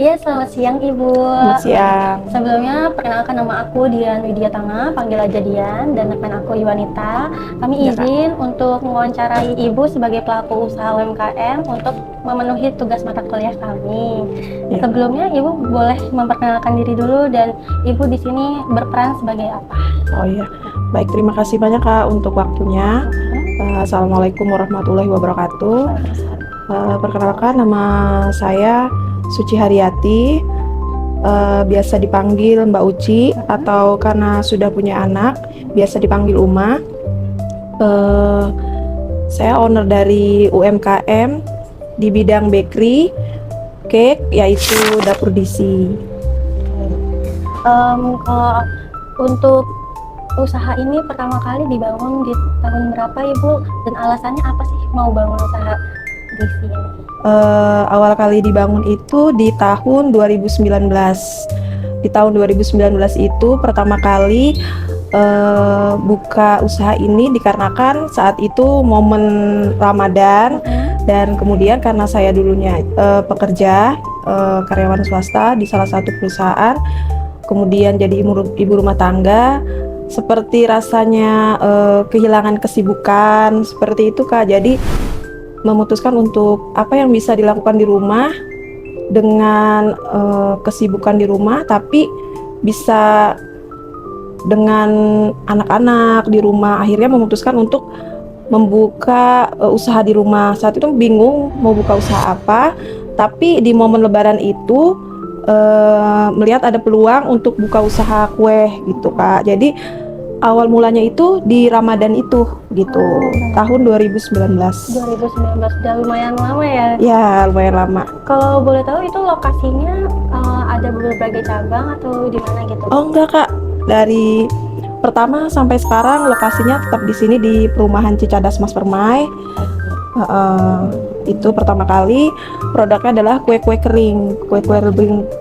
Iya, selamat siang Ibu. Selamat siang. Sebelumnya, perkenalkan nama aku Dian Widya Tanga, panggil aja Dian, dan rekan aku Iwanita. Kami Ya, Kak. izin untuk mewawancarai Ibu sebagai pelaku usaha UMKM untuk memenuhi tugas mata kuliah kami. Ya. Sebelumnya, Ibu boleh memperkenalkan diri dulu dan Ibu di sini berperan sebagai apa? Oh iya, baik, terima kasih banyak Kak untuk waktunya. Assalamualaikum warahmatullahi wabarakatuh. Perkenalkan, nama saya Suci Haryati, biasa dipanggil Mbak Uci, atau karena sudah punya anak biasa dipanggil Uma. Saya owner dari UMKM di bidang bakery, cake, yaitu Dapur Disi. Kalau untuk usaha ini pertama kali dibangun di tahun berapa Ibu? Dan alasannya apa sih mau bangun usaha di sini? Awal kali dibangun itu di tahun 2019. Di tahun 2019 itu pertama kali buka usaha ini dikarenakan saat itu momen Ramadan, dan kemudian karena saya dulunya pekerja karyawan swasta di salah satu perusahaan, kemudian jadi ibu rumah tangga, seperti rasanya kehilangan kesibukan seperti itu Kak. Jadi memutuskan untuk apa yang bisa dilakukan di rumah dengan kesibukan di rumah, tapi bisa dengan anak-anak di rumah. Akhirnya memutuskan untuk membuka usaha di rumah. Saat itu bingung mau buka usaha apa, tapi di momen Lebaran itu melihat ada peluang untuk buka usaha kue gitu Kak. Jadi awal mulanya itu di Ramadan itu gitu, tahun 2019. 2019, udah lumayan lama ya? Ya, lumayan lama. Kalau boleh tahu itu lokasinya ada berbagai cabang atau di mana gitu? Oh enggak Kak, dari pertama sampai sekarang lokasinya tetap di sini di perumahan Cicadas Mas Permai. Itu pertama kali produknya adalah kue-kue kering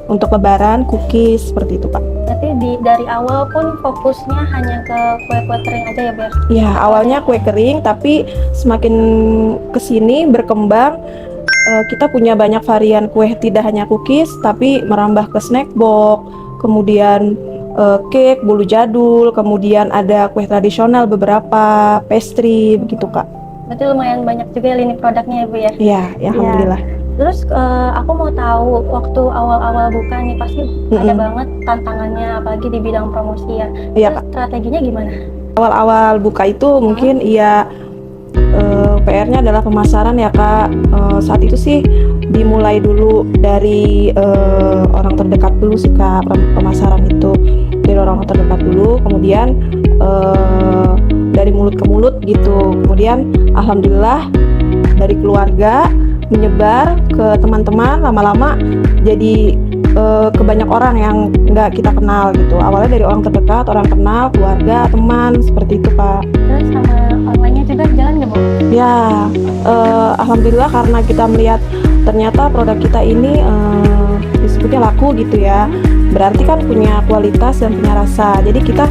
untuk lebaran, cookies seperti itu Pak. Berarti dari awal pun fokusnya hanya ke kue-kue kering aja ya, Ber? Ya, awalnya kue kering, tapi semakin kesini berkembang, kita punya banyak varian kue, tidak hanya cookies, tapi merambah ke snack box, kemudian cake, bolu jadul, kemudian ada kue tradisional beberapa, pastry, begitu Kak. Berarti lumayan banyak juga lini produknya ya Bu ya? Iya, ya, alhamdulillah. Terus aku mau tahu, waktu awal-awal buka nih pasti ada banget tantangannya, apalagi di bidang promosi ya. Iya, Terus strateginya gimana? Awal-awal buka itu mungkin ya PR-nya adalah pemasaran ya Kak. Saat itu sih dimulai dulu dari orang terdekat dulu sih Kak, pemasaran itu dari orang terdekat dulu, kemudian dari mulut ke mulut gitu. Kemudian alhamdulillah dari keluarga menyebar ke teman-teman, lama-lama jadi ke banyak orang yang nggak kita kenal gitu. Awalnya dari orang terdekat, orang kenal, keluarga, teman, seperti itu Pak. Terus sama online-nya juga jalan nggak Bu? Ya, alhamdulillah karena kita melihat ternyata produk kita ini disebutnya laku gitu ya. Berarti kan punya kualitas dan punya rasa. Jadi kita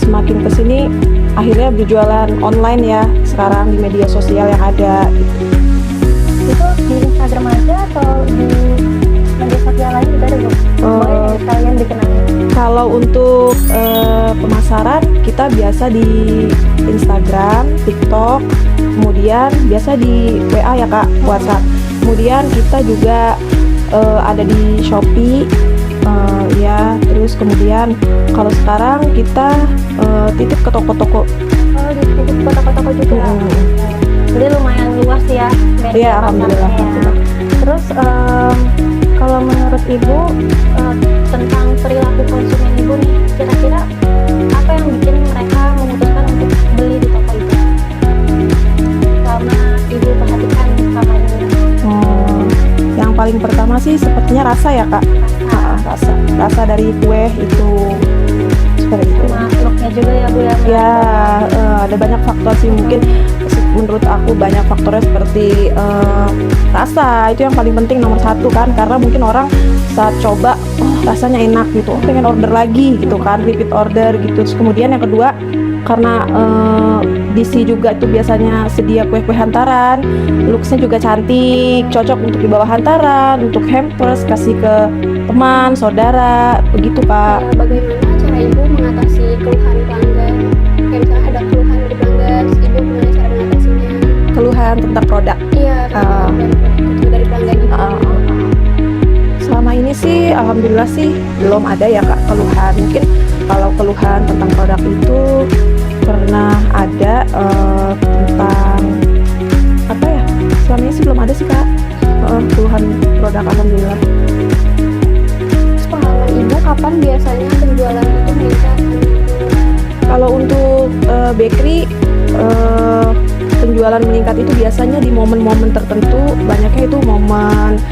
semakin kesini akhirnya berjualan online ya sekarang di media sosial yang ada gitu. Itu di Instagram aja atau di media sosial lain juga ada Bu? Boleh kalian dikenalin? Kalau untuk pemasaran kita biasa di Instagram, TikTok, kemudian biasa di WA ya Kak, WhatsApp. Kemudian kita juga ada di Shopee, ya. Terus kemudian kalau sekarang kita titip ke toko-toko. Oh, dititip ke toko-toko juga. Jadi lumayan luas ya. Iya, alhamdulillah. Terus kalau menurut Ibu tentang perilaku konsumen Ibu nih, kira-kira apa yang bikin mereka memutuskan untuk beli di toko itu? Selama Ibu perhatikan selama ini. Yang paling pertama sih sepertinya rasa ya Kak. Rasa dari kue itu seperti itu. Sama looknya juga ya Bu ya? Ya, ada banyak faktor sih, mungkin menurut aku banyak faktornya seperti rasa, itu yang paling penting nomor satu kan, karena mungkin orang saat coba, oh rasanya enak gitu, oh pengen order lagi gitu kan, repeat order gitu. Terus kemudian yang kedua karena DC juga itu biasanya sedia kue-kue hantaran, looksnya juga cantik, cocok untuk dibawa hantaran, untuk hampers, kasih ke teman, saudara, begitu Kak. Bagaimana cara ibu mengatasi keluhan pelanggan? Kayak misalnya ada keluhan dari pelanggan, terus ibu gimana cara mengatasinya? Keluhan tentang produk. Iya, dari pelanggan ibu. Selama ini sih alhamdulillah sih belum ada ya Kak keluhan. Mungkin kalau keluhan tentang produk itu pernah ada tentang apa ya, selama ini sih belum ada sih Kak keluhan produk, alhamdulillah. Terus pengalaman ibu kapan biasanya penjualan itu meningkat? Kalau untuk bakery penjualan meningkat itu biasanya di momen-momen tertentu, banyaknya itu momen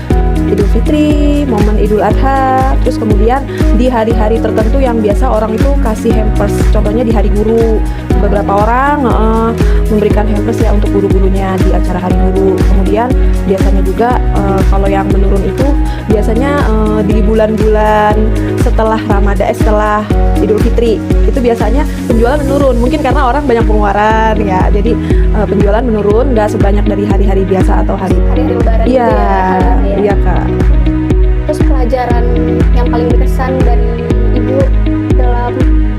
Idul Fitri, momen Idul Adha, terus kemudian di hari-hari tertentu yang biasa orang itu kasih hampers, contohnya di hari guru, beberapa orang memberikan hampers ya untuk guru-gurunya di acara hari guru. Kemudian biasanya juga kalau yang menurun itu biasanya di bulan-bulan setelah Ramadan, setelah Idul Fitri, itu biasanya penjualan menurun, mungkin karena orang banyak pengeluaran ya, jadi penjualan menurun, nggak sebanyak dari hari-hari biasa atau hari-hari lebaran. Iya, gitu ya. iya Kak. Terus pelajaran yang paling berkesan dari ibu dalam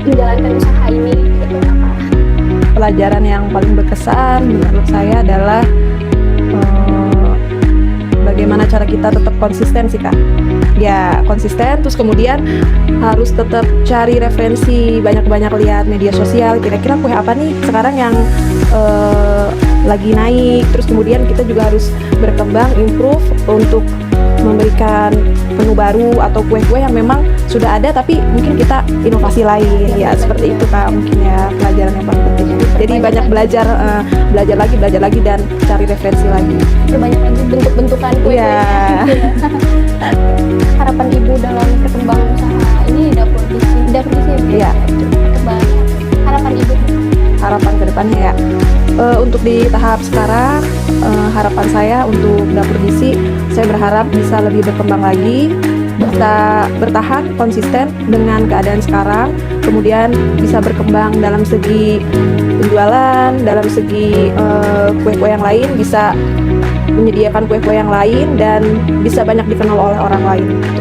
menjalankan usaha ini itu apa? Pelajaran yang paling berkesan menurut saya adalah bagaimana cara kita tetap konsisten sih Kak. Ya konsisten, terus kemudian harus tetap cari referensi, banyak-banyak lihat media sosial, kira-kira kue apa nih sekarang yang lagi naik. Terus kemudian kita juga harus berkembang, improve untuk memberikan menu baru atau kue-kue yang memang sudah ada tapi mungkin kita inovasi lain ya, seperti itu Kak, mungkin ya pelajaran yang paling penting. Jadi banyak belajar lagi dan cari referensi lagi. Berbanyak lagi bentuk-bentukan kue. Iya. Harapan ibu dalam perkembangan usaha ini dapur DC Iya. Perkembangannya, harapan ibu. Harapan ke depannya ya, untuk di tahap sekarang harapan saya untuk dapur DC, saya berharap bisa lebih berkembang lagi, bisa bertahan konsisten dengan keadaan sekarang, kemudian bisa berkembang dalam segi penjualan, dalam segi kue-kue yang lain, bisa menyediakan kue-kue yang lain dan bisa banyak dikenal oleh orang lain gitu.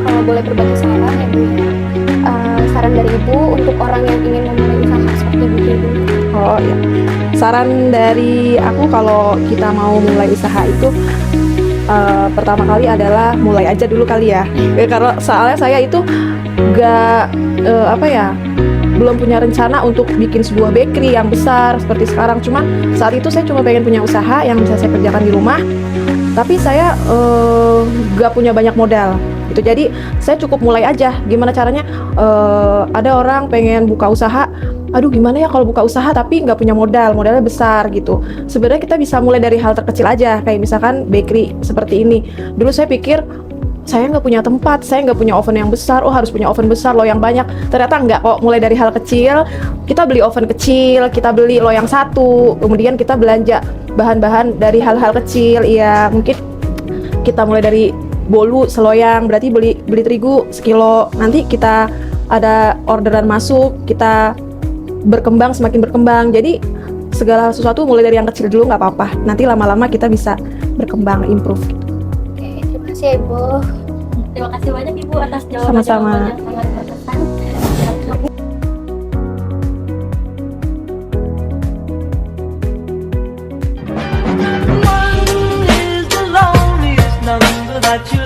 Kalau boleh berbagi saran ya Bu ya, saran dari ibu untuk orang yang ingin memulai usaha seperti ibu ini. Oh ya, saran dari aku kalau kita mau mulai usaha itu pertama kali adalah mulai aja dulu kali ya. Karena soalnya saya itu gak belum punya rencana untuk bikin sebuah bakery yang besar seperti sekarang. Cuma saat itu saya cuma pengen punya usaha yang bisa saya kerjakan di rumah, tapi saya gak punya banyak modal gitu. Jadi saya cukup mulai aja. Gimana caranya? Ada orang pengen buka usaha, aduh gimana ya kalau buka usaha tapi nggak punya modalnya besar gitu. Sebenarnya kita bisa mulai dari hal terkecil aja, kayak misalkan bakery seperti ini. Dulu saya pikir saya nggak punya tempat, saya nggak punya oven yang besar, harus punya oven besar, loyang banyak. Ternyata nggak kok, mulai dari hal kecil, kita beli oven kecil, kita beli loyang satu, kemudian kita belanja bahan-bahan dari hal-hal kecil. Ya mungkin kita mulai dari bolu seloyang, berarti beli terigu sekilo, nanti kita ada orderan masuk, kita berkembang, semakin berkembang. Jadi segala sesuatu mulai dari yang kecil dulu nggak apa-apa, nanti lama-lama kita bisa berkembang, improve gitu. Oke, terima kasih ya Ibu. Terima kasih banyak Ibu atas jawaban-jawaban Sama-sama. yang sangat berkesan. One is the loneliest number that you